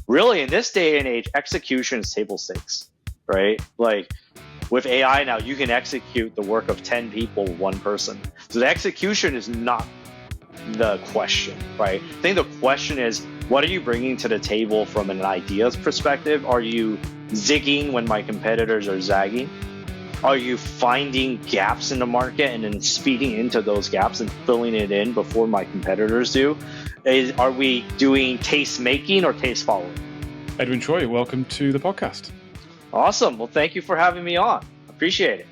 really in this day and age, execution is table stakes, right? Like with AI now, you can execute the work of 10 people, one person. So the execution is not the question, right? I think the question is, what are you bringing to the table from an ideas perspective? Are you zigging when my competitors are zagging? Are you finding gaps in the market and then speeding into those gaps and filling it in before my competitors do? Are we doing taste making or taste following? Edwin Choi, welcome to the podcast. Awesome. Well, thank you for having me on. Appreciate it.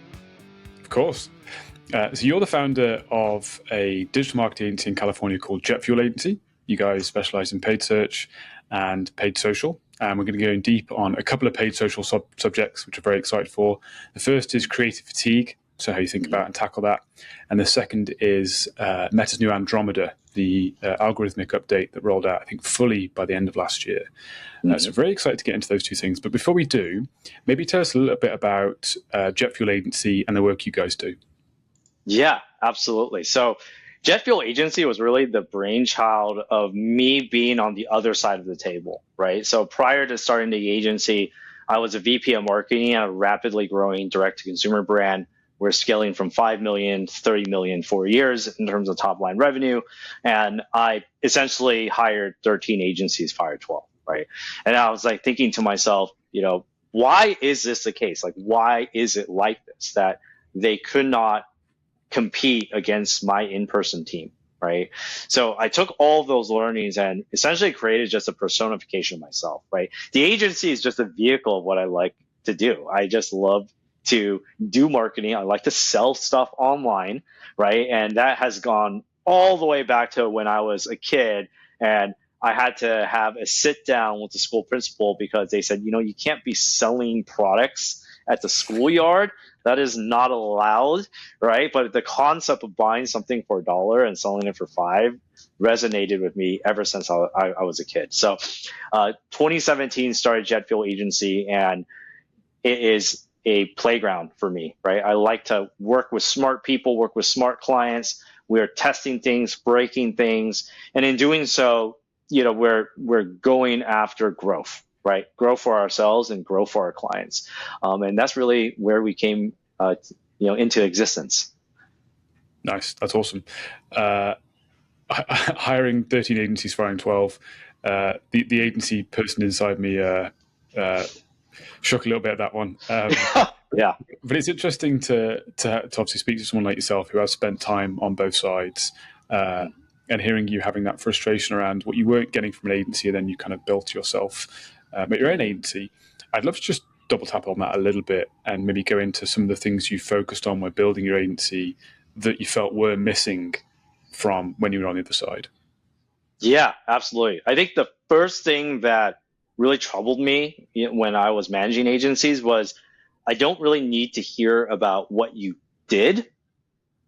Of course. So you're the founder of a digital marketing agency in California called Jet Fuel Agency. You guys specialize in paid search and paid social. And we're going to go in deep on a couple of paid social subjects, which I'm very excited for. The first is creative fatigue, so how you think about and tackle that. And the second is Meta's new Andromeda, the algorithmic update that rolled out, I think, fully by the end of last year. So very excited to get into those two things. But before we do, maybe tell us a little bit about Jet Fuel Agency and the work you guys do. Yeah, absolutely. So Jet Fuel Agency was really the brainchild of me being on the other side of the table, right? So prior to starting the agency, I was a VP of marketing at a rapidly growing direct-to-consumer brand. We're scaling from 5 million to 30 million in 4 years in terms of top-line revenue. And I essentially hired 13 agencies, fired 12, right? And I was like thinking to myself, why is this the case? Like, why is it like this, that they could not compete against my in-person team, right? So I took all of those learnings and essentially created just a personification of myself, right? The agency is just a vehicle of what I like to do. I just love to do marketing. I like to sell stuff online, right? And that has gone all the way back to when I was a kid, and I had to have a sit down with the school principal because they said, you can't be selling products at the schoolyard. That is not allowed, right? But the concept of buying something for $1 and selling it for $5 resonated with me ever since I was a kid. So 2017 started Jet Fuel Agency, and it is a playground for me, right? I like to work with smart people, work with smart clients. We're testing things, breaking things. And in doing so, we're going after growth. Right, grow for ourselves and grow for our clients, and that's really where we came, into existence. Nice, that's awesome. Hiring 13 agencies, firing 12. The agency person inside me shook a little bit at that one. Yeah, but it's interesting to obviously speak to someone like yourself who has spent time on both sides. And hearing you having that frustration around what you weren't getting from an agency, and then you kind of built yourself at your own agency. I'd love to just double tap on that a little bit and maybe go into some of the things you focused on when building your agency that you felt were missing from when you were on the other side. Yeah, absolutely. I think the first thing that really troubled me when I was managing agencies was I don't really need to hear about what you did.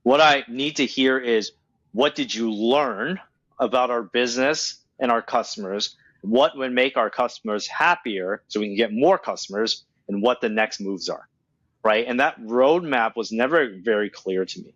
What I need to hear is, what did you learn about our business and our customers? What would make our customers happier so we can get more customers, and what the next moves are, right? And that roadmap was never very clear to me,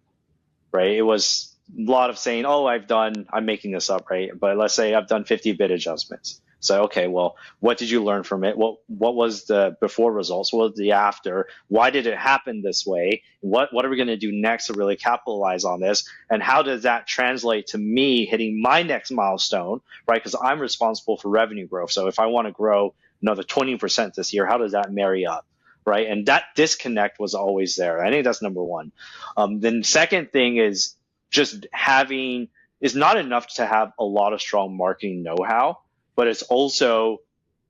right? It was a lot of saying, I'm making this up, right? But let's say I've done 50 bid adjustments. So, okay, well, what did you learn from it? What was the before results? What was the after? Why did it happen this way? What are we going to do next to really capitalize on this? And how does that translate to me hitting my next milestone, right? Because I'm responsible for revenue growth. So if I want to grow another 20% this year, how does that marry up, right? And that disconnect was always there. I think that's number one. Then second thing is just it's not enough to have a lot of strong marketing know-how, but it's also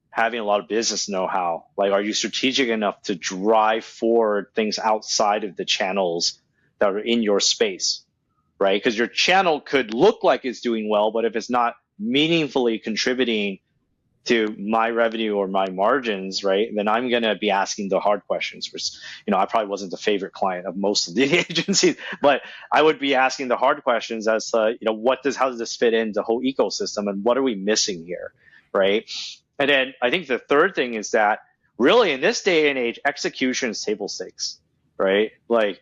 having a lot of business know-how. Like, are you strategic enough to drive forward things outside of the channels that are in your space, right? Because your channel could look like it's doing well, but if it's not meaningfully contributing to my revenue or my margins, right, then I'm going to be asking the hard questions, which, I probably wasn't the favorite client of most of the agencies, but I would be asking the hard questions as to, how does this fit into the whole ecosystem, and what are we missing here, right? And then I think the third thing is that really in this day and age, execution is table stakes, right? Like,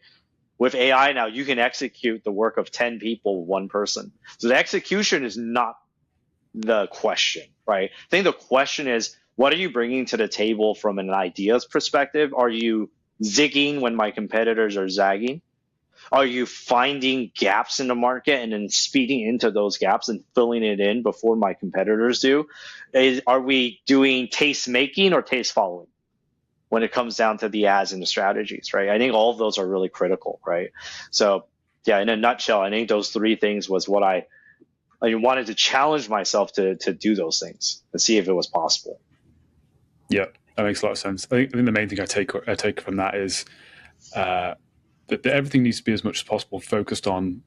with AI now, you can execute the work of 10 people, one person. So the execution is not the question, right? I think the question is, what are you bringing to the table from an ideas perspective? Are you zigging when my competitors are zagging? Are you finding gaps in the market and then speeding into those gaps and filling it in before my competitors do? Are we doing taste making or taste following when it comes down to the ads and the strategies, right? I think all of those are really critical, right? So yeah, in a nutshell, I think those three things was what I wanted to challenge myself to do those things and see if it was possible. Yeah, that makes a lot of sense. I think the main thing I take from that is that everything needs to be as much as possible focused on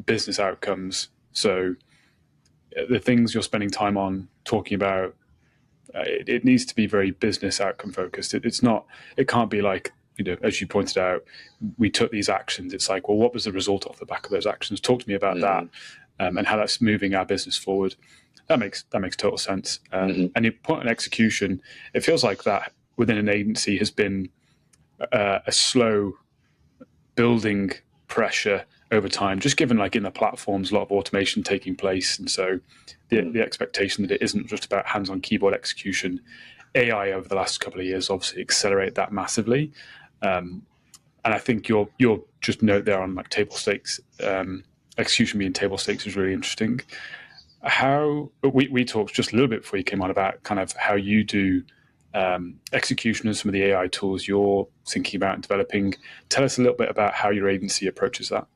business outcomes. So the things you're spending time on talking about, it needs to be very business outcome focused. It can't be like, as you pointed out, we took these actions. It's like, well, what was the result off the back of those actions? Talk to me about that and how that's moving our business forward. That makes total sense. And your point on execution, it feels like that within an agency has been a slow building pressure over time, just given like in the platforms, a lot of automation taking place. And so the expectation that it isn't just about hands-on keyboard execution. AI over the last couple of years obviously accelerate that massively. And I think your just note there on like table stakes, execution being table stakes is really interesting. We talked just a little bit before you came on about kind of how you do execution and some of the AI tools you're thinking about and developing. Tell us a little bit about how your agency approaches that.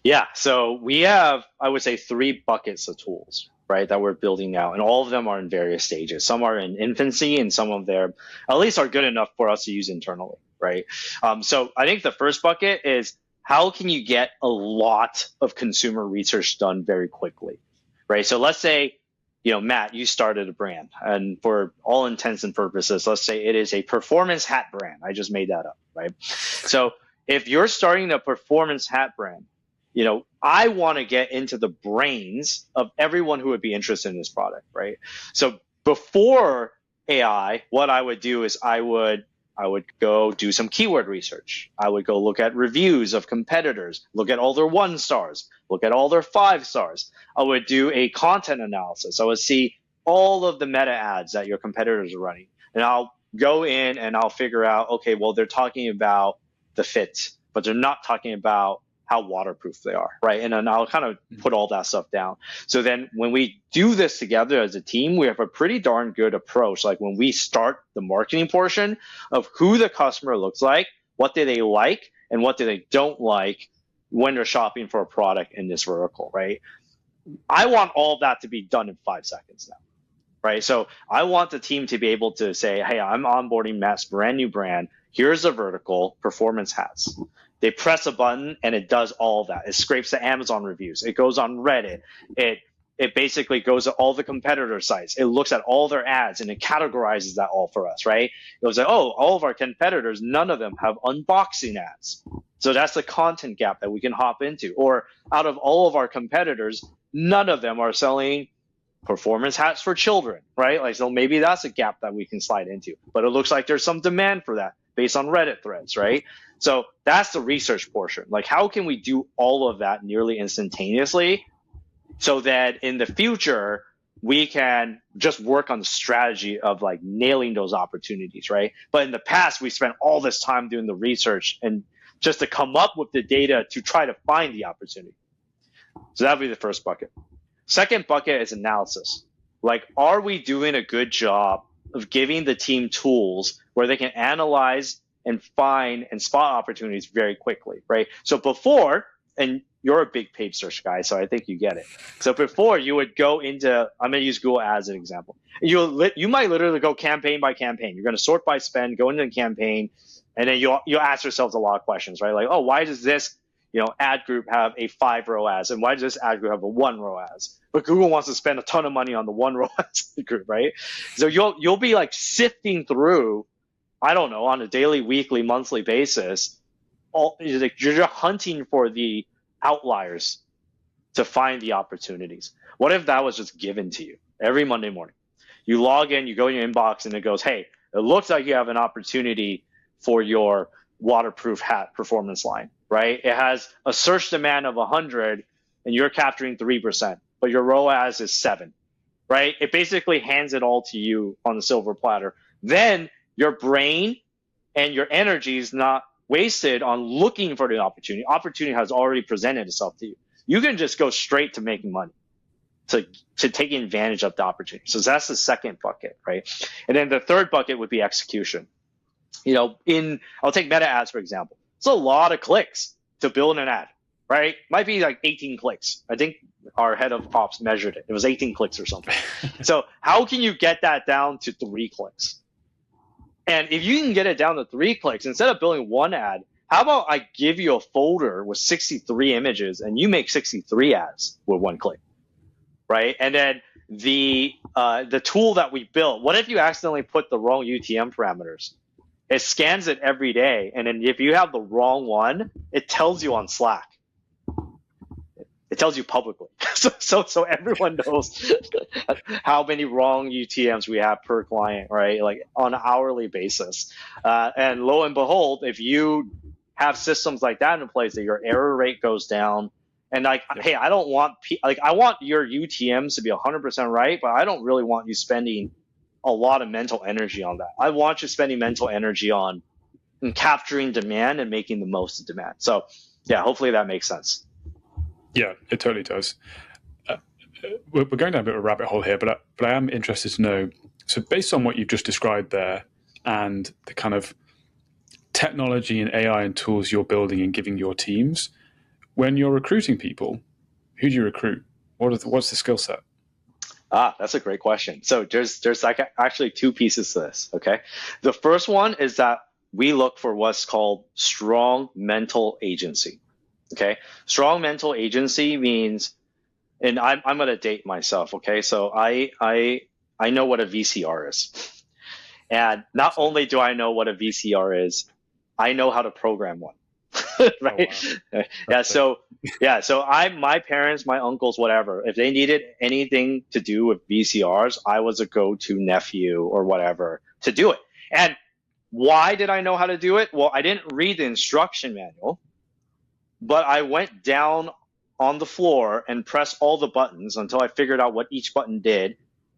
Yeah, so we have, I would say, 3 buckets of tools, right, that we're building now, and all of them are in various stages. Some are in infancy, and some of them at least are good enough for us to use internally, right? So I think the first bucket is how can you get a lot of consumer research done very quickly, right? So let's say, Matt, you started a brand, and for all intents and purposes, let's say it is a performance hat brand. I just made that up, right? So if you're starting a performance hat brand, I want to get into the brains of everyone who would be interested in this product, right? So before AI, what I would do is I would go do some keyword research. I would go look at reviews of competitors, look at all their 1 stars, look at all their 5 stars. I would do a content analysis. I would see all of the meta ads that your competitors are running. And I'll go in and I'll figure out, okay, well, they're talking about the fit, but they're not talking about how waterproof they are, right? And then I'll kind of put all that stuff down. So then when we do this together as a team, we have a pretty darn good approach. Like when we start the marketing portion of who the customer looks like, what do they like, and what do they don't like when they're shopping for a product in this vertical, right? I want all of that to be done in 5 seconds now, right? So I want the team to be able to say, hey, I'm onboarding Matt's brand new brand. Here's a vertical, performance hats. They press a button and it does all of that. It scrapes the Amazon reviews. It goes on Reddit. It basically goes to all the competitor sites. It looks at all their ads and it categorizes that all for us, right? It was like, oh, all of our competitors, none of them have unboxing ads. So that's the content gap that we can hop into. Or out of all of our competitors, none of them are selling performance hats for children, right? Like, so maybe that's a gap that we can slide into. But it looks like there's some demand for that based on Reddit threads, right? So that's the research portion. Like, how can we do all of that nearly instantaneously so that in the future, we can just work on the strategy of like nailing those opportunities, right? But in the past, we spent all this time doing the research and just to come up with the data to try to find the opportunity. So that would be the first bucket. Second bucket is analysis. Like, are we doing a good job of giving the team tools where they can analyze and find and spot opportunities very quickly, right? So before, and you're a big paid search guy, so I think you get it. So before, you would go into, I'm going to use Google Ads as an example. You might literally go campaign by campaign. You're going to sort by spend, go into the campaign, and then you'll ask yourselves a lot of questions, right? Like, oh, why does this ad group have a 5 ROAS, and why does this ad group have a 1 ROAS? But Google wants to spend a ton of money on the 1 ROAS group, right? So you'll be like sifting through, I don't know, on a daily, weekly, monthly basis. You're just hunting for the outliers to find the opportunities. What if that was just given to you every Monday morning? You log in, you go in your inbox, and it goes, hey, it looks like you have an opportunity for your waterproof hat performance line, right? It has a search demand of 100 and you're capturing 3%, but your ROAS is 7. right? It basically hands it all to you on the silver platter. Then your brain and your energy is not wasted on looking for the opportunity. Opportunity has already presented itself to you. You can just go straight to making money, to taking advantage of the opportunity. So that's the second bucket, right? And then the third bucket would be execution. I'll take meta ads, for example. It's a lot of clicks to build an ad, right? Might be like 18 clicks. I think our head of ops measured it. It was 18 clicks or something. So how can you get that down to 3 clicks? And if you can get it down to 3 clicks, instead of building one ad, how about I give you a folder with 63 images and you make 63 ads with 1 click, right? And then the tool that we built, what if you accidentally put the wrong UTM parameters? It scans it every day, and then if you have the wrong one, it tells you on Slack. It tells you publicly, so everyone knows how many wrong UTMs we have per client, right? Like on an hourly basis. And lo and behold, if you have systems like that in place, that your error rate goes down, and like, hey, I don't want I want your UTMs to be 100% right, but I don't really want you spending a lot of mental energy on that. I want you spending mental energy on capturing demand and making the most of demand. So yeah, hopefully that makes sense. Yeah, it totally does. We're going down a bit of a rabbit hole here, but I am interested to know, so based on what you've just described there and the kind of technology and AI and tools you're building and giving your teams, when you're recruiting people, who do you recruit? What's the skill set? That's a great question. So there's like actually 2 pieces to this, okay? The first one is that we look for what's called strong mental agency, okay? Strong mental agency means, and I'm going to date myself, okay? So I know what a VCR is. And not only do I know what a VCR is, I know how to program one. Right? Oh, wow. So my parents, my uncles, whatever, if they needed anything to do with VCRs, I was a go-to nephew or whatever to do it. And why did I know how to do it? Well, I didn't read the instruction manual, but I went down on the floor and pressed all the buttons until I figured out what each button did.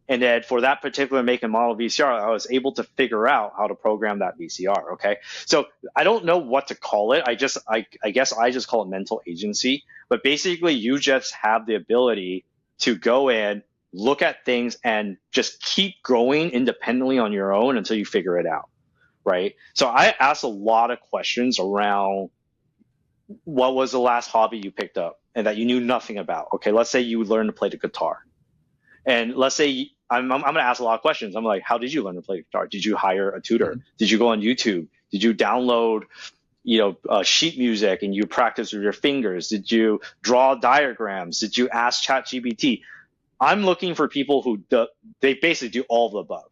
And then for that particular make and model VCR, I was able to figure out how to program that VCR. Okay. So I don't know what to call it. I guess I just call it mental agency, but basically you just have the ability to go in, look at things and just keep going independently on your own until you figure it out. Right. So I asked a lot of questions around what was the last hobby you picked up and that you knew nothing about. Okay. Let's say you learned to play the guitar. And let's say I'm going to ask a lot of questions. I'm like, how did you learn to play guitar? Did you hire a tutor? Did you go on YouTube? Did you download, sheet music and you practice with your fingers? Did you draw diagrams? Did you ask ChatGPT? I'm looking for people who they basically do all of the above,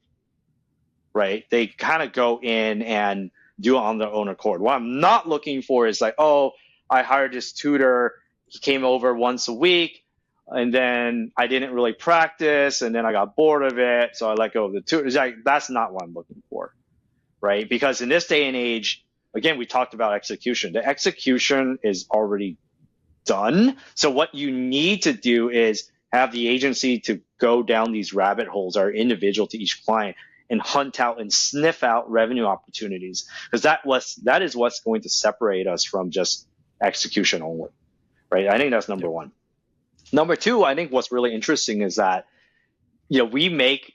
right? They kind of go in and do it on their own accord. What I'm not looking for is like, oh, I hired this tutor. He came over once a week. And then I didn't really practice, and then I got bored of it, so I let go of the tutor. That's not what I'm looking for, right? Because in this day and age, again, we talked about execution. The execution is already done. So what you need to do is have the agency to go down these rabbit holes, are individual to each client, and hunt out and sniff out revenue opportunities, because that is what's going to separate us from just execution only, right? I think that's number one. Number 2, I think what's really interesting is that, we make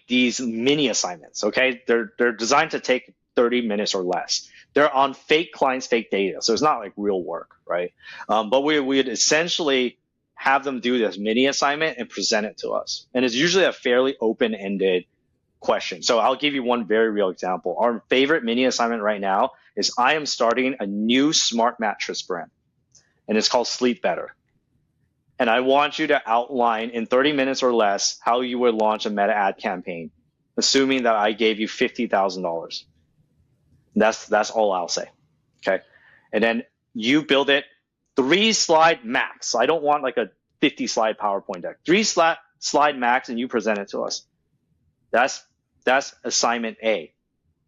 these mini assignments. Okay, they're designed to take 30 minutes or less. They're on fake clients, fake data, so it's not like real work, right? But we'd essentially have them do this mini assignment and present it to us, and it's usually a fairly open-ended question. So I'll give you one very real example. Our favorite mini assignment right now is I am starting a new smart mattress brand, and it's called Sleep Better. And I want you to outline in 30 minutes or less how you would launch a meta ad campaign, assuming that I gave you $50,000. That's all I'll say. Okay. And then you build it 3-slide max. I don't want like a 50-slide PowerPoint deck. 3-slide max, and you present it to us. That's assignment A.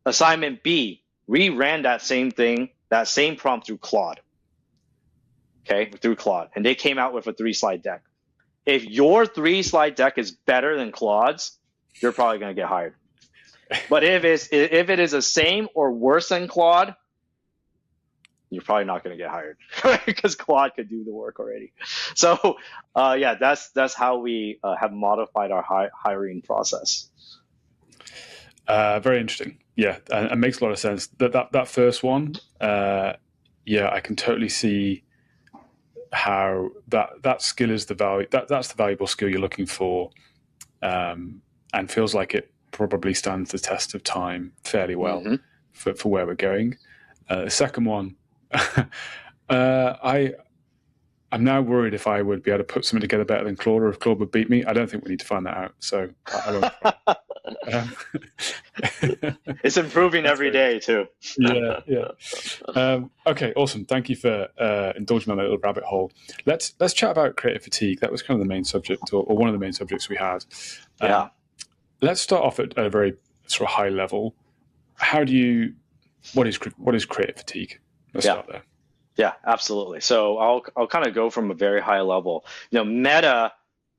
Assignment B, we ran that same thing, that same prompt through Claude. Okay, through Claude, and they came out with a 3-slide deck. if your 3-slide deck is better than Claude's, you're probably going to get hired. But if it is the same or worse than Claude, you're probably not going to get hired, because Claude could do the work already. So yeah, that's how we have modified our hiring process. Very interesting. Yeah, and it makes a lot of sense. That first one, yeah, I can totally see how that skill is the value. That's the valuable skill you're looking for, and feels like it probably stands the test of time fairly well for where we're going. The second one, I'm now worried if I would be able to put something together better than Claude, or if Claude would beat me. I don't think we need to find that out. So I won't. It's improving every day too. Yeah. Okay, awesome. Thank you for indulging me on that little rabbit hole. Let's chat about creative fatigue. That was kind of the main subject, or one of the main subjects we had. Yeah. Let's start off at a very sort of high level. What is creative fatigue? Let's start there. Yeah, absolutely. So I'll kind of go from a very high level. Meta,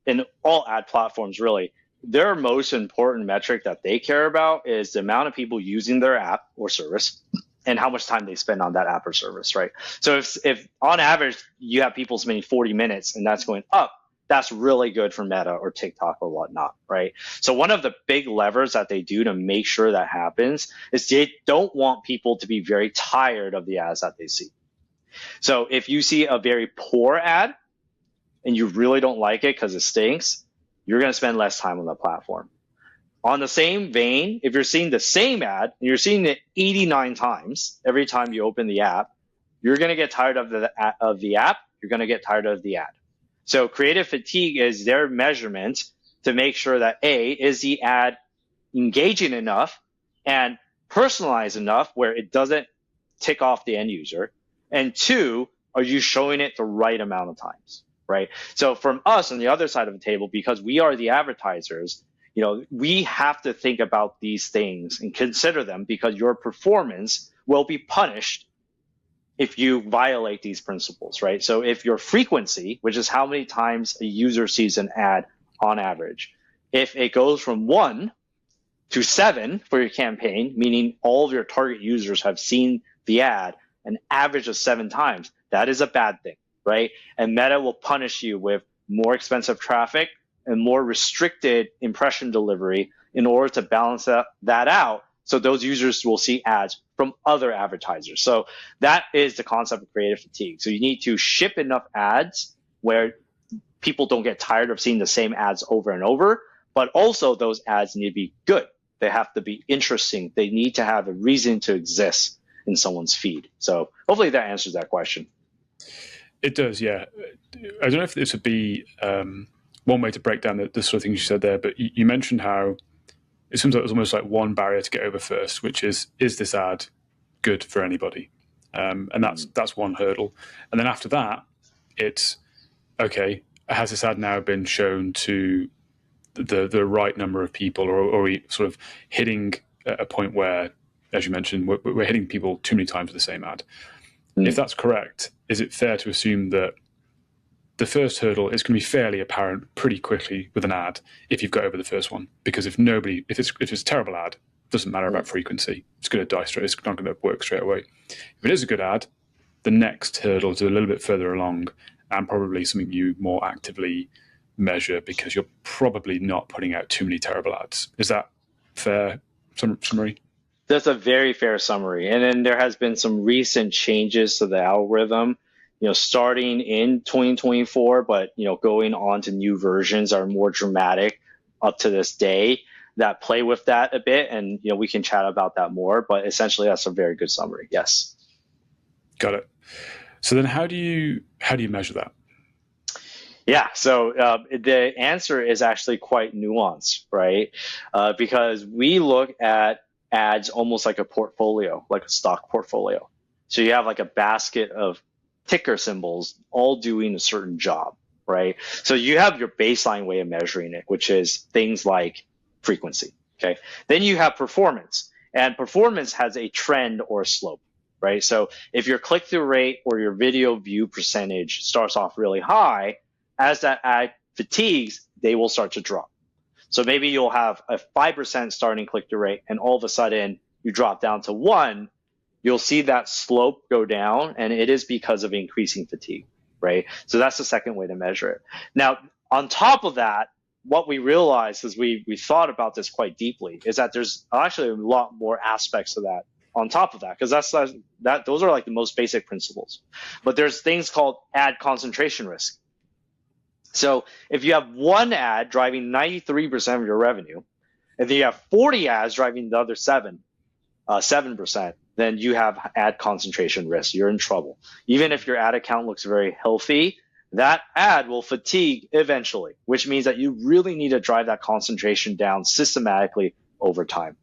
in all ad platforms really, their most important metric that they care about is the amount of people using their app or service and how much time they spend on that app or service, right? So if on average you have people spending 40 minutes and that's going up, that's really good for Meta or TikTok or whatnot, right? So one of the big levers that they do to make sure that happens is they don't want people to be very tired of the ads that they see. So if you see a very poor ad and you really don't like it because it stinks, you're going to spend less time on the platform. On the same vein, if you're seeing the same ad and you're seeing it 89 times every time you open the app, you're going to get tired of the app. You're going to get tired of the ad. So creative fatigue is their measurement to make sure that A, is the ad engaging enough and personalized enough where it doesn't tick off the end user, and 2, are you showing it the right amount of times, right? So from us on the other side of the table, because we are the advertisers, we have to think about these things and consider them, because your performance will be punished if you violate these principles, right? So if your frequency, which is how many times a user sees an ad on average, if it goes from 1 to 7 for your campaign, meaning all of your target users have seen the ad an average of 7 times, that is a bad thing, right? And Meta will punish you with more expensive traffic and more restricted impression delivery in order to balance that out, so those users will see ads from other advertisers. So that is the concept of creative fatigue. So you need to ship enough ads where people don't get tired of seeing the same ads over and over, but also those ads need to be good. They have to be interesting. They need to have a reason to exist in someone's feed. So hopefully that answers that question. It does, yeah. I don't know if this would be one way to break down the sort of things you said there, but you mentioned how it seems like there's almost like one barrier to get over first, which is this ad good for anybody? And that's one hurdle. And then after that, it's, okay, has this ad now been shown to the right number of people, or are we sort of hitting a point where, as you mentioned, we're hitting people too many times with the same ad? If that's correct, is it fair to assume that the first hurdle is going to be fairly apparent pretty quickly with an ad if you've got over the first one? Because if it's a terrible ad, it doesn't matter about frequency. It's going to die straight. It's not going to work straight away. If it is a good ad, the next hurdle is a little bit further along, and probably something you more actively measure, because you're probably not putting out too many terrible ads. Is that fair summary? That's a very fair summary. And then there has been some recent changes to the algorithm, starting in 2024, but, going on to new versions are more dramatic up to this day that play with that a bit. And, we can chat about that more, but essentially that's a very good summary. Yes. Got it. So then how do you measure that? Yeah, so the answer is actually quite nuanced, right? Because we look at ads almost like a portfolio, like a stock portfolio. So you have like a basket of ticker symbols all doing a certain job, right? So you have your baseline way of measuring it, which is things like frequency, okay? Then you have performance, and performance has a trend or a slope, right? So if your click-through rate or your video view percentage starts off really high, as that ad fatigues, they will start to drop. So maybe you'll have a 5% starting click-through rate, and all of a sudden you drop down to 1. You'll see that slope go down, and it is because of increasing fatigue, right? So that's the second way to measure it. Now, on top of that, what we realized as we thought about this quite deeply is that there's actually a lot more aspects to that on top of that, because those are like the most basic principles. But there's things called ad concentration risk. So if you have one ad driving 93% of your revenue, and then you have 40 ads driving the other 7%, then you have ad concentration risk. You're in trouble. Even if your ad account looks very healthy, that ad will fatigue eventually, which means that you really need to drive that concentration down systematically over time.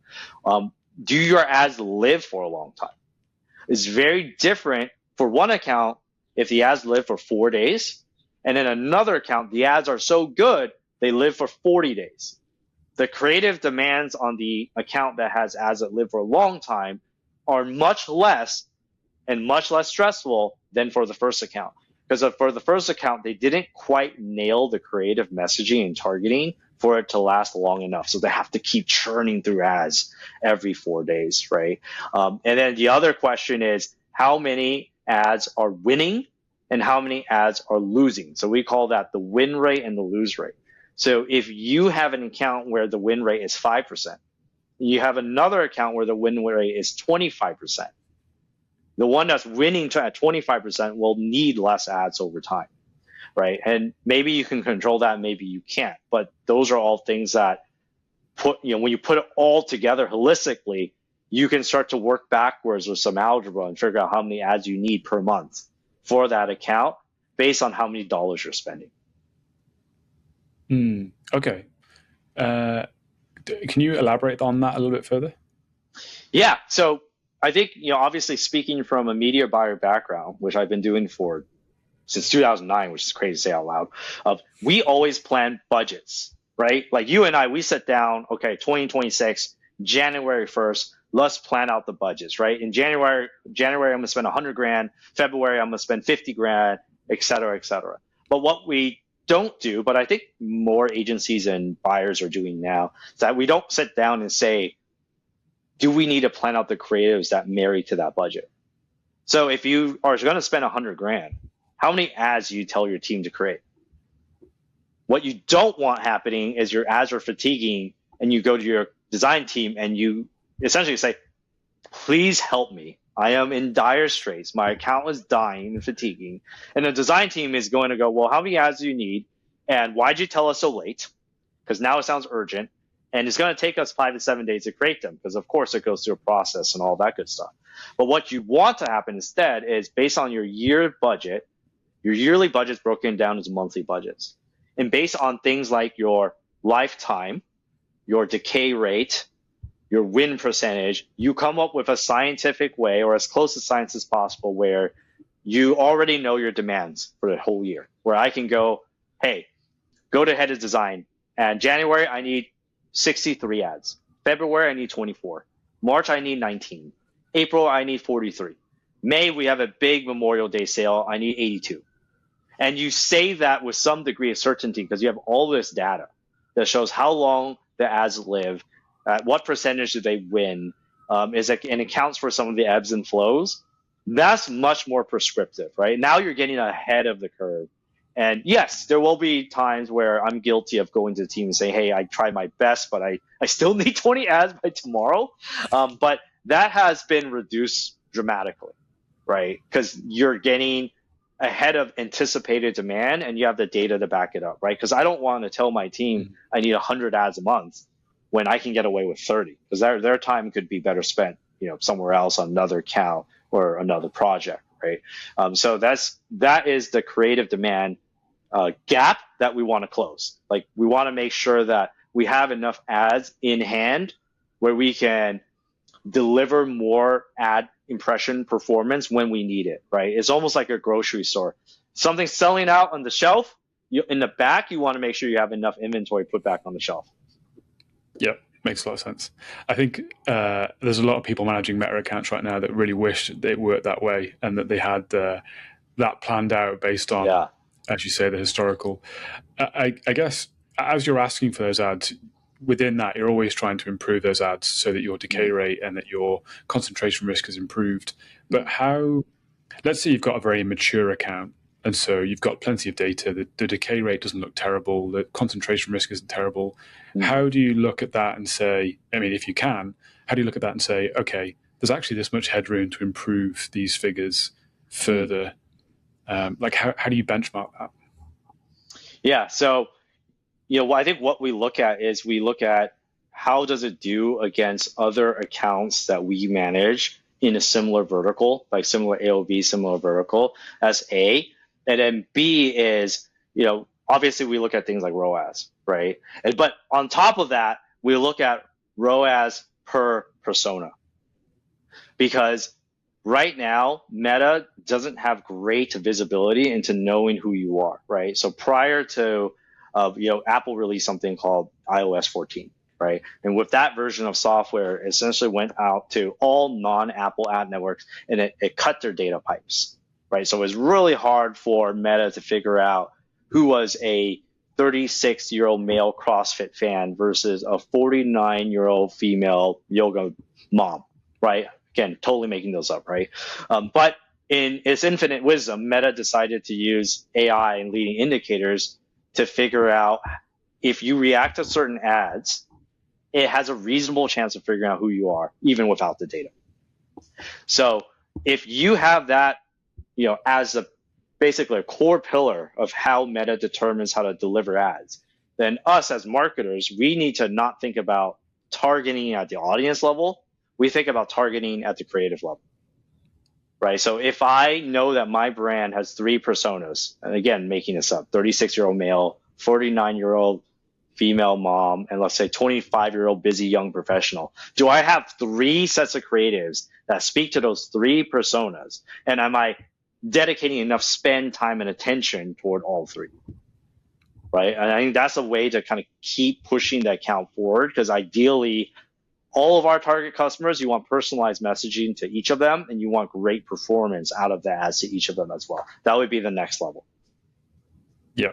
Do your ads live for a long time? It's very different for one account if the ads live for 4 days, and in another account, the ads are so good, they live for 40 days. The creative demands on the account that has ads that live for a long time are much less and much less stressful than for the first account. Because for the first account, they didn't quite nail the creative messaging and targeting for it to last long enough. So they have to keep churning through ads every 4 days, right? And then the other question is, how many ads are winning and how many ads are losing? So we call that the win rate and the lose rate. So if you have an account where the win rate is 5%, you have another account where the win rate is 25%. The one that's winning at 25% will need less ads over time, right? And maybe you can control that, maybe you can't. But those are all things that when you put it all together holistically, you can start to work backwards with some algebra and figure out how many ads you need per month for that account based on how many dollars you're spending. Okay. Can you elaborate on that a little bit further? Yeah. So I think, obviously speaking from a media buyer background, which I've been doing since 2009, which is crazy to say out loud, we always plan budgets, right? Like you and I, we sit down, okay, 2026, January 1st, let's plan out the budgets, right? In January, I'm going to spend $100,000. February, I'm going to spend $50,000, et cetera, et cetera. But what we don't do, but I think more agencies and buyers are doing now, is that we don't sit down and say, do we need to plan out the creatives that marry to that budget? So if you are going to spend $100,000, how many ads do you tell your team to create? What you don't want happening is your ads are fatiguing and you go to your design team and you essentially say, please help me. I am in dire straits. My account is dying and fatiguing. And the design team is going to go, well, how many ads do you need? And why'd you tell us so late? Because now it sounds urgent. And it's going to take us 5 to 7 days to create them because, of course, it goes through a process and all that good stuff. But what you want to happen instead is based on your year budget, your yearly budget's broken down into monthly budgets. And based on things like your lifetime, your decay rate, your win percentage, you come up with a scientific way or as close to science as possible where you already know your demands for the whole year. Where I can go, hey, go to head of design. And January, I need 63 ads. February, I need 24. March, I need 19. April, I need 43. May, we have a big Memorial Day sale. I need 82. And you say that with some degree of certainty because you have all this data that shows how long the ads live, what percentage do they win, and accounts for some of the ebbs and flows. That's much more prescriptive, right? Now you're getting ahead of the curve. And yes, there will be times where I'm guilty of going to the team and saying, hey, I tried my best, but I still need 20 ads by tomorrow. But that has been reduced dramatically, right? Because you're getting ahead of anticipated demand and you have the data to back it up, right? Because I don't want to tell my team I need 100 ads a month when I can get away with 30, because their time could be better spent, somewhere else on another account or another project, right? So that is the creative demand gap that we want to close. Like we want to make sure that we have enough ads in hand where we can deliver more ad impression performance when we need it, right? It's almost like a grocery store. Something's selling out on the shelf. In the back, you want to make sure you have enough inventory put back on the shelf. Yep, makes a lot of sense. I think there's a lot of people managing Meta accounts right now that really wish they worked that way and that they had that planned out based on as you say, the historical. I guess as you're asking for those ads, within that, you're always trying to improve those ads so that your decay rate and that your concentration risk is improved. But let's say you've got a very mature account, and so you've got plenty of data. The decay rate doesn't look terrible. The concentration risk isn't terrible. How do you look at that and say, I mean, if you can, how do you look at that and say, okay, there's actually this much headroom to improve these figures further? Like how do you benchmark that? Yeah. So, I think what we look at is we look at how does it do against other accounts that we manage in a similar vertical, like similar AOV, similar vertical as A. And then B is, obviously we look at things like ROAS, right? But on top of that, we look at ROAS per persona. Because right now, Meta doesn't have great visibility into knowing who you are, right? So prior to, Apple released something called iOS 14, right? And with that version of software, it essentially went out to all non-Apple ad networks and it cut their data pipes, right? So it was really hard for Meta to figure out who was a 36-year-old male CrossFit fan versus a 49-year-old female yoga mom, right? Again, totally making those up, right? But in its infinite wisdom, Meta decided to use AI and leading indicators to figure out if you react to certain ads, it has a reasonable chance of figuring out who you are, even without the data. So if you have that, as basically a core pillar of how Meta determines how to deliver ads, then us as marketers, we need to not think about targeting at the audience level. We think about targeting at the creative level, right? So if I know that my brand has 3 personas, and again, making this up, 36-year-old male, 49-year-old female mom, and let's say 25-year-old busy young professional, do I have 3 sets of creatives that speak to those 3 personas? And am I dedicating enough spend, time, and attention toward all 3? Right? And I think that's a way to kind of keep pushing the account forward, because ideally, all of our target customers, you want personalized messaging to each of them, and you want great performance out of the ads to each of them as well. That would be the next level. Yeah.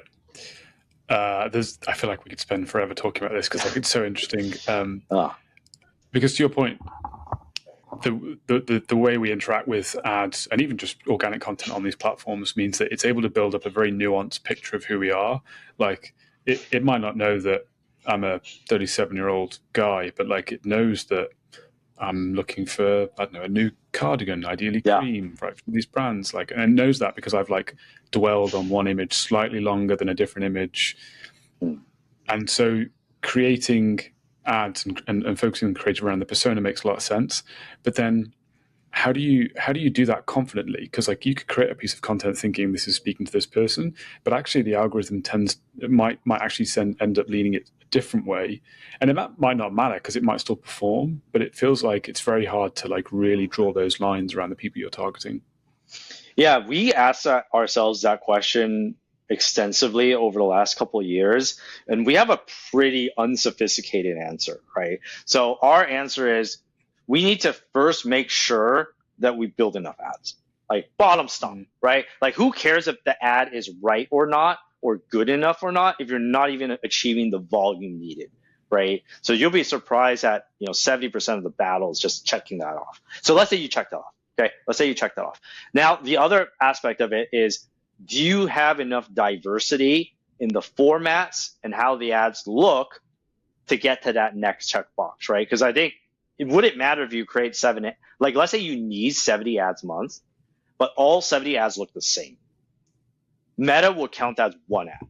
I feel like we could spend forever talking about this because it's so interesting. Because to your point, the way we interact with ads and even just organic content on these platforms means that it's able to build up a very nuanced picture of who we are. Like it might not know that I'm a 37-year-old guy, but like it knows that I'm looking for, I don't know, a new cardigan, ideally cream, right, from these brands. Like, and it knows that because I've like dwelled on one image slightly longer than a different image. And so creating ads and focusing on creative around the persona makes a lot of sense. But then how do you do that confidently? Because like you could create a piece of content thinking this is speaking to this person, but actually the algorithm might actually end up leaning it a different way, and that might not matter because it might still perform. But it feels like it's very hard to like really draw those lines around the people you're targeting. Yeah, we asked ourselves that question extensively over the last couple of years, and we have a pretty unsophisticated answer, right? So our answer is we need to first make sure that we build enough ads, like bottom stop, right? Like who cares if the ad is right or not, or good enough or not, if you're not even achieving the volume needed, right? So you'll be surprised at 70% of the battle is just checking that off. So let's say you check that off. Okay, let's say you check that off. Now, the other aspect of it is, do you have enough diversity in the formats and how the ads look to get to that next checkbox, right? Because I think it wouldn't matter if you create 7, like let's say you need 70 ads a month, but all 70 ads look the same. Meta will count that as one ad.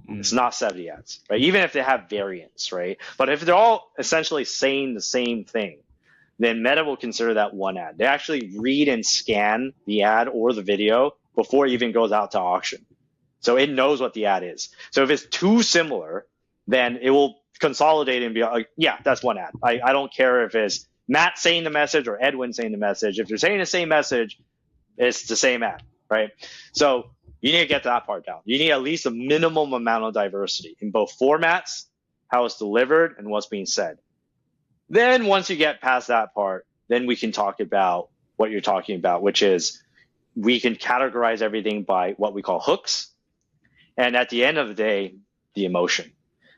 It's not 70 ads, right? Even if they have variants, right? But if they're all essentially saying the same thing, then Meta will consider that one ad. They actually read and scan the ad or the video before it even goes out to auction. So it knows what the ad is. So if it's too similar, then it will consolidate and be like, yeah, that's one ad. I don't care if it's Matt saying the message or Edwin saying the message. If they're saying the same message, it's the same ad, right? So you need to get that part down. You need at least a minimum amount of diversity in both formats, how it's delivered, and what's being said. Then once you get past that part, then we can talk about what you're talking about, which is we can categorize everything by what we call hooks And at the end of the day, the emotion,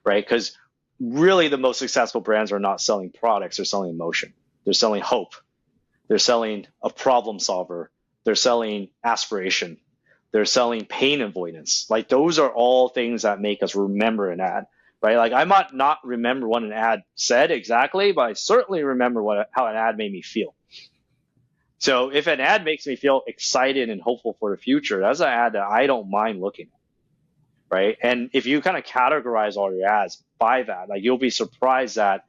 right? Because really the most successful brands are not selling products, they're selling emotion. They're selling hope. They're selling a problem solver. They're selling aspiration. They're selling pain avoidance. Like those are all things that make us remember an ad, right? Like I might not remember what an ad said exactly, but I certainly remember how an ad made me feel. So if an ad makes me feel excited and hopeful for the future, that's an ad that I don't mind looking at, right? And if you kind of categorize all your ads by that, like you'll be surprised that,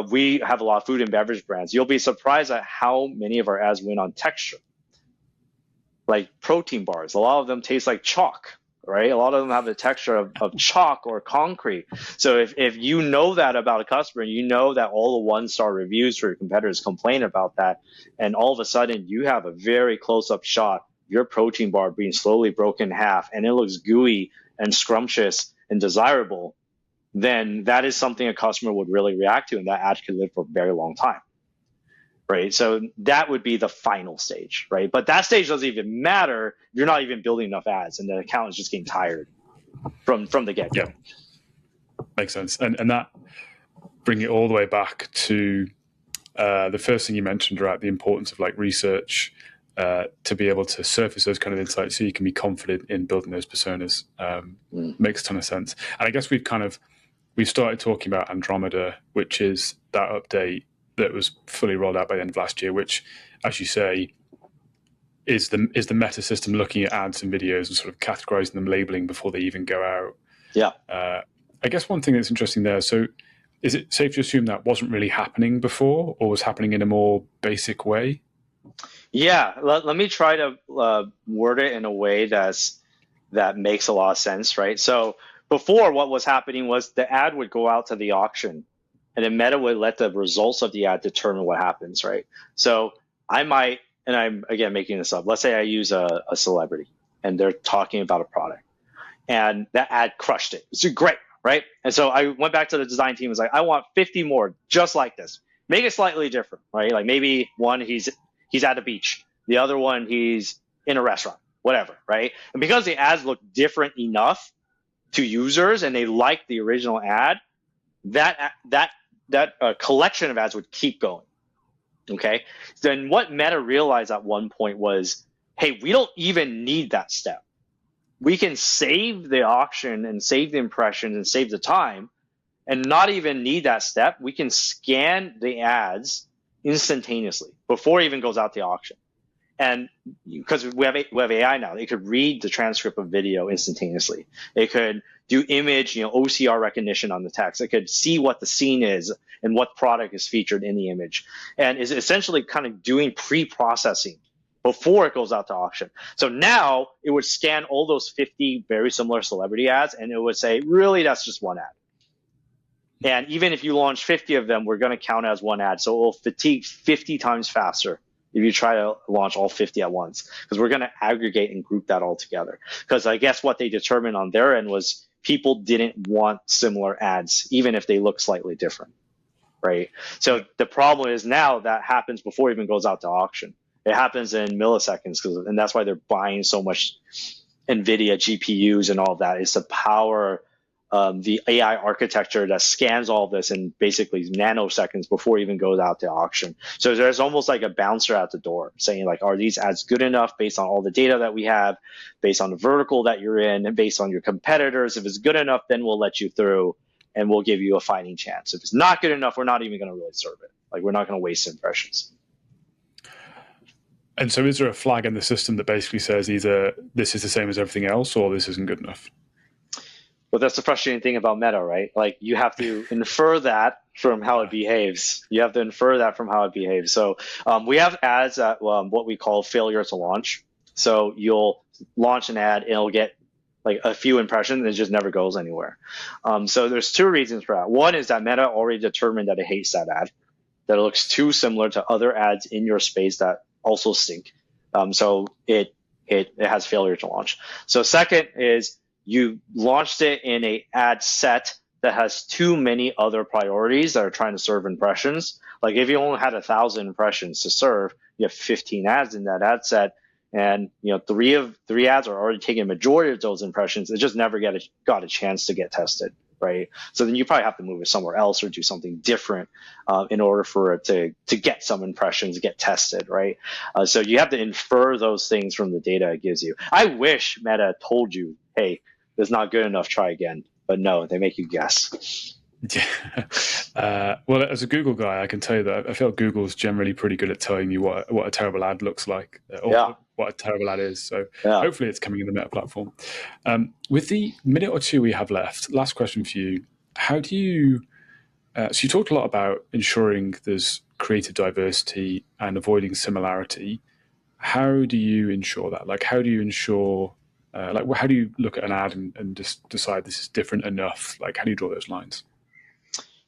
we have a lot of food and beverage brands. You'll be surprised at how many of our ads win on texture. Like protein bars, a lot of them taste like chalk, right? A lot of them have the texture of chalk or concrete. So if you know that about a customer, you know that all the one-star reviews for your competitors complain about that, and all of a sudden you have a very close-up shot, your protein bar being slowly broken in half, and it looks gooey and scrumptious and desirable, then that is something a customer would really react to, and that ad could live for a very long time. Right. So that would be the final stage, right? But that stage doesn't even matter if you're not even building enough ads and the account is just getting tired from the get-go. Yeah. Makes sense. And that bring it all the way back to the first thing you mentioned, right? The importance of like research to be able to surface those kind of insights so you can be confident in building those personas. Makes a ton of sense. And I guess we've started talking about Andromeda, which is that update that was fully rolled out by the end of last year, which, as you say, is the meta system looking at ads and videos and sort of categorizing them, labeling before they even go out. Yeah. I guess one thing that's interesting there, so is it safe to assume that wasn't really happening before or was happening in a more basic way? Yeah. Let me try to word it in a way that makes a lot of sense, right? So before, what was happening was the ad would go out to the auction, and then Meta would let the results of the ad determine what happens, right? So I might, and I'm again making this up, let's say I use a celebrity and they're talking about a product and that ad crushed it. It's great, right? And so I went back to the design team and was like, I want 50 more just like this. Make it slightly different, right? Like maybe one, he's at a beach. The other one, he's in a restaurant, whatever, right? And because the ads look different enough to users and they like the original ad, that collection of ads would keep going. Okay. Then what Meta realized at one point was, hey, we don't even need that step. We can save the auction and save the impressions and save the time and not even need that step. We can scan the ads instantaneously before it even goes out the auction. And because we have AI now, it could read the transcript of video instantaneously. It could do image, OCR recognition on the text. It could see what the scene is and what product is featured in the image, and is essentially kind of doing pre-processing before it goes out to auction. So now it would scan all those 50 very similar celebrity ads, and it would say, really, that's just one ad. And even if you launch 50 of them, we're going to count as one ad. So it will fatigue 50 times faster if you try to launch all 50 at once, because we're going to aggregate and group that all together. Because I guess what they determined on their end was people didn't want similar ads, even if they look slightly different, right? So the problem is now that happens before it even goes out to auction. It happens in milliseconds, and that's why they're buying so much NVIDIA GPUs and all of that, is to power the AI architecture that scans all this in basically nanoseconds before it even goes out to auction. So there's almost like a bouncer at the door saying, like, are these ads good enough based on all the data that we have, based on the vertical that you're in, and based on your competitors? If it's good enough, then we'll let you through and we'll give you a fighting chance. If it's not good enough, we're not even going to really serve it. Like, we're not going to waste impressions. And so is there a flag in the system that basically says either this is the same as everything else or this isn't good enough? Well, that's the frustrating thing about Meta, right? Like, you have to infer that from how it behaves. You have to infer that from how it behaves. So we have ads at what we call failure to launch. So you'll launch an ad and it'll get like a few impressions and it just never goes anywhere. So there's two reasons for that. One is that Meta already determined that it hates that ad, that it looks too similar to other ads in your space that also stink. So it has failure to launch. So second is, you launched it in a ad set that has too many other priorities that are trying to serve impressions. Like, if you only had 1,000 impressions to serve, you have 15 ads in that ad set, and three ads are already taking a majority of those impressions. It just never got a chance to get tested, right? So then you probably have to move it somewhere else or do something different in order for it to get some impressions, get tested, right? So you have to infer those things from the data it gives you. I wish Meta told you, hey, it's not good enough, try again. But no, they make you guess. Yeah. Well, as a Google guy, I can tell you that I feel Google's generally pretty good at telling you what a terrible ad looks like, or what a terrible ad is. So hopefully it's coming in the Meta platform. With the minute or two we have left, last question for you. How do you, so you talked a lot about ensuring there's creative diversity and avoiding similarity. How do you ensure that? Like, how do you ensure, how do you look at an ad and just decide this is different enough? Like, how do you draw those lines?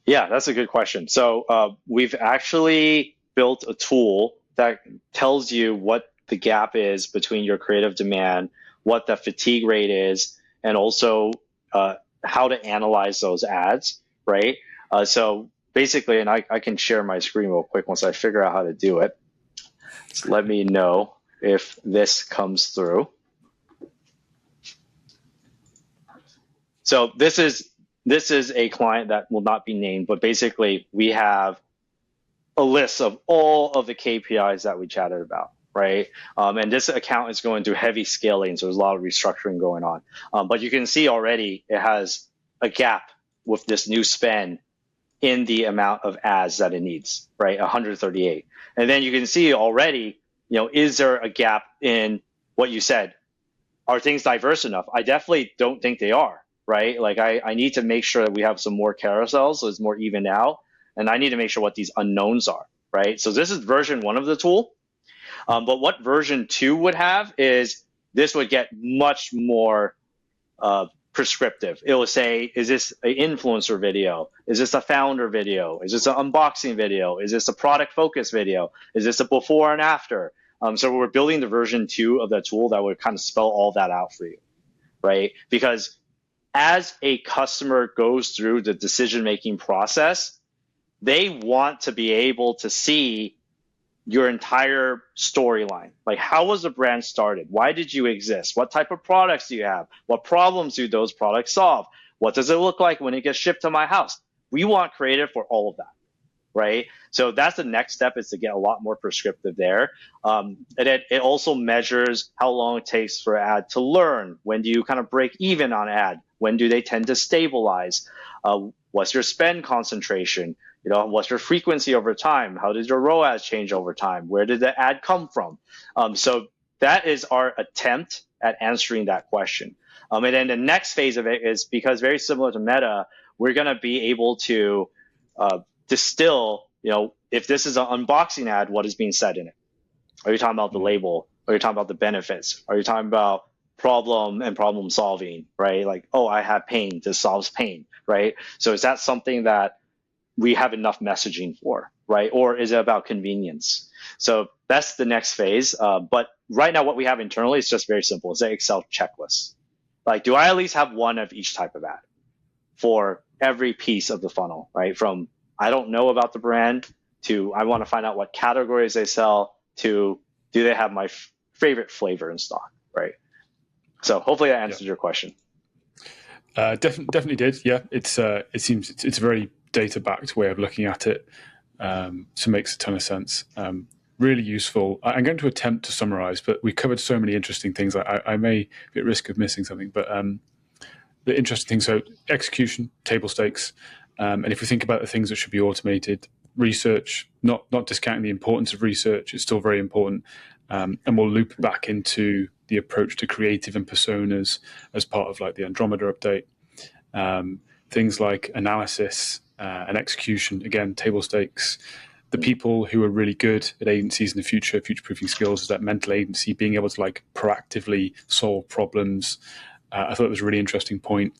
Yeah, that's a good question. So we've actually built a tool that tells you what the gap is between your creative demand, what the fatigue rate is, and also how to analyze those ads, right? So basically, and I can share my screen real quick once I figure out how to do it. Just let me know if this comes through. So this is a client that will not be named, but basically we have a list of all of the KPIs that we chatted about, right? And this account is going through heavy scaling, so there's a lot of restructuring going on. But you can see already it has a gap with this new spend in the amount of ads that it needs, right? 138. And then you can see already, is there a gap in what you said? Are things diverse enough? I definitely don't think they are. Right? Like I need to make sure that we have some more carousels so it's more evened out. And I need to make sure what these unknowns are, right? So this is version 1 of the tool. But what version 2 would have is this would get much more prescriptive. It will say, is this an influencer video? Is this a founder video? Is this an unboxing video? Is this a product focus video? Is this a before and after? So we're building the version 2 of the tool that would kind of spell all that out for you, right? Because as a customer goes through the decision-making process, they want to be able to see your entire storyline. Like, how was the brand started? Why did you exist? What type of products do you have? What problems do those products solve? What does it look like when it gets shipped to my house? We want creative for all of that, right? So that's the next step, is to get a lot more prescriptive there. And it also measures how long it takes for an ad to learn. When do you kind of break even on ad? When do they tend to stabilize? What's your spend concentration? What's your frequency over time? How did your ROAS change over time? Where did the ad come from? So that is our attempt at answering that question. And then the next phase of it is, because very similar to Meta, we're going to be able to distill, if this is an unboxing ad, what is being said in it? Are you talking about the label? Are you talking about the benefits? Are you talking about problem and problem solving, right? Like, oh, I have pain, this solves pain, right? So is that something that we have enough messaging for, right? Or is it about convenience? So that's the next phase. But right now what we have internally is just very simple. It's an Excel checklist. Like, do I at least have one of each type of ad for every piece of the funnel, right? From I don't know about the brand to I want to find out what categories they sell to do they have my favorite flavor in stock, right? So hopefully that answers your question. Definitely did. Yeah, it seems it's a very data-backed way of looking at it. So it makes a ton of sense. Really useful. I'm going to attempt to summarize, but we covered so many interesting things. I may be at risk of missing something, but the interesting thing, so execution, table stakes, and if we think about the things that should be automated, research, not discounting the importance of research, it's still very important, and we'll loop back into the approach to creative and personas as part of like the Andromeda update. Things like analysis and execution, again, table stakes. The people who are really good at agencies in the future-proofing skills, is that mental agency, being able to like proactively solve problems. I thought it was a really interesting point.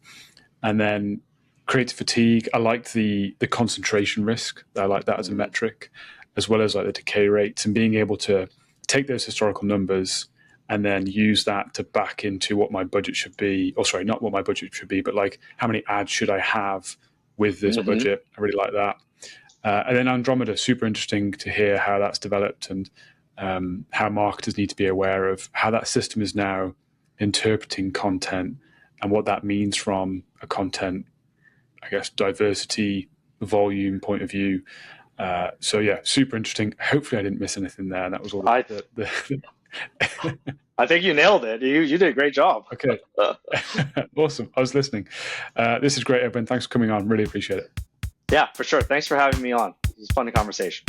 And then creative fatigue. I liked the concentration risk. I like that as a metric, as well as like the decay rates, and being able to take those historical numbers and then use that to back into what my budget should be. Or sorry, not what my budget should be, but like how many ads should I have with this budget? I really like that. And then Andromeda, super interesting to hear how that's developed. And how marketers need to be aware of how that system is now interpreting content and what that means from a content, I guess, diversity, volume point of view. So yeah, super interesting. Hopefully I didn't miss anything there. That was all. I think you nailed it. You did a great job. Okay. Awesome. I was listening. This is great, Edwin. Thanks for coming on. Really appreciate it. Yeah, for sure. Thanks for having me on. It was a fun conversation.